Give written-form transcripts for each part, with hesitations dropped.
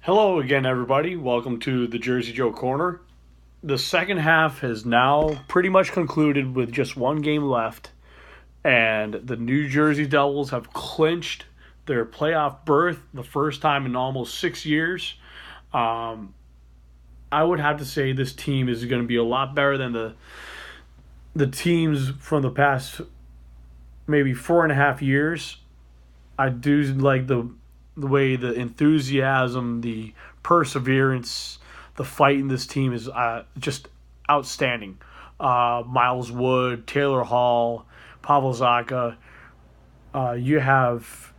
Hello again, everybody. Welcome to the JerseyJoe Corner. The second half has now pretty much concluded with just one game left, and the New Jersey Devils have clinched their playoff berth the first time in almost 6 years. Um, I would have to say this team is going to be a lot better than the teams from the past maybe 4.5 years. I do like the way the enthusiasm, the perseverance, the fight in this team is just outstanding. Miles Wood, Taylor Hall, Pavel Zacha. You have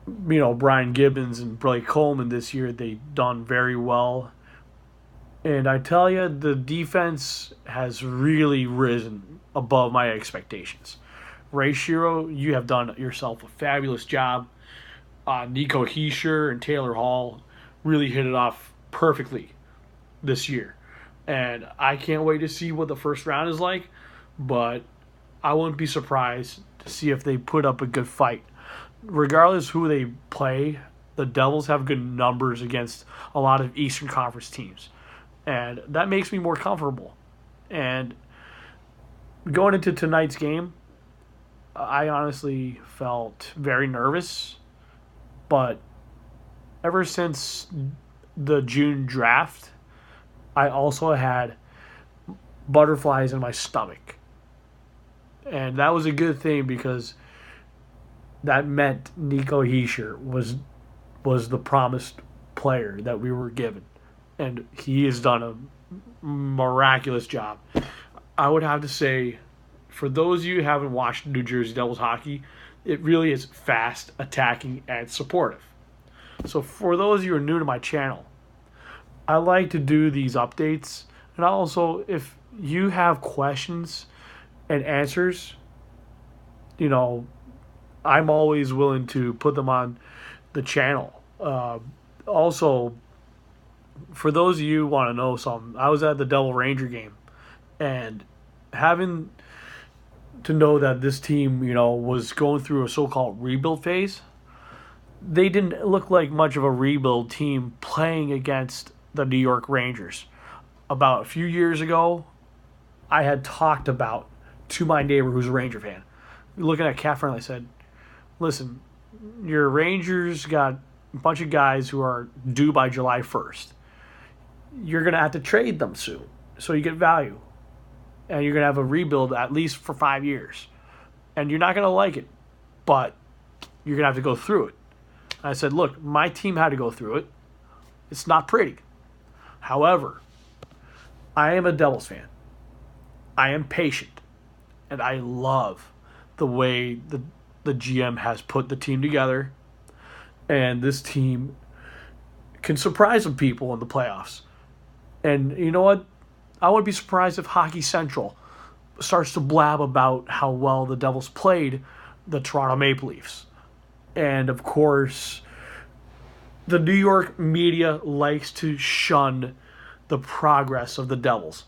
Brian Gibbons and Blake Coleman this year. They've done very well, and I tell you, the defense has really risen above my expectations. Ray Shiro, you have done yourself a fabulous job. Nico Heischer and Taylor Hall really hit it off perfectly this year. And I can't wait to see what the first round is like, but I wouldn't be surprised to see if they put up a good fight. Regardless who they play, the Devils have good numbers against a lot of Eastern Conference teams. And that makes me more comfortable. And going into tonight's game, I honestly felt very nervous, but ever since the June draft, I also had butterflies in my stomach. And that was a good thing because that meant Nico Heischer was the promised player that we were given. And he has done a miraculous job. I would have to say, for those of you who haven't watched New Jersey Devils hockey, it really is fast, attacking, and supportive. So for those of you who are new to my channel, I like to do these updates. And also, if you have questions and answers, I'm always willing to put them on the channel. Also, for those of you who want to know something, I was at the Devil Ranger game, and having to know that this team, was going through a so-called rebuild phase. They didn't look like much of a rebuild team playing against the New York Rangers. About a few years ago, I had talked about to my neighbor who's a Ranger fan. Looking at Cat Friendly, I said, listen, your Rangers got a bunch of guys who are due by July 1st. You're going to have to trade them soon so you get value. And you're going to have a rebuild at least for 5 years. And you're not going to like it, but you're going to have to go through it. And I said, look, my team had to go through it. It's not pretty. However, I am a Devils fan. I am patient. And I love the way the GM has put the team together. And this team can surprise some people in the playoffs. And you know what? I wouldn't be surprised if Hockey Central starts to blab about how well the Devils played the Toronto Maple Leafs. And, of course, the New York media likes to shun the progress of the Devils.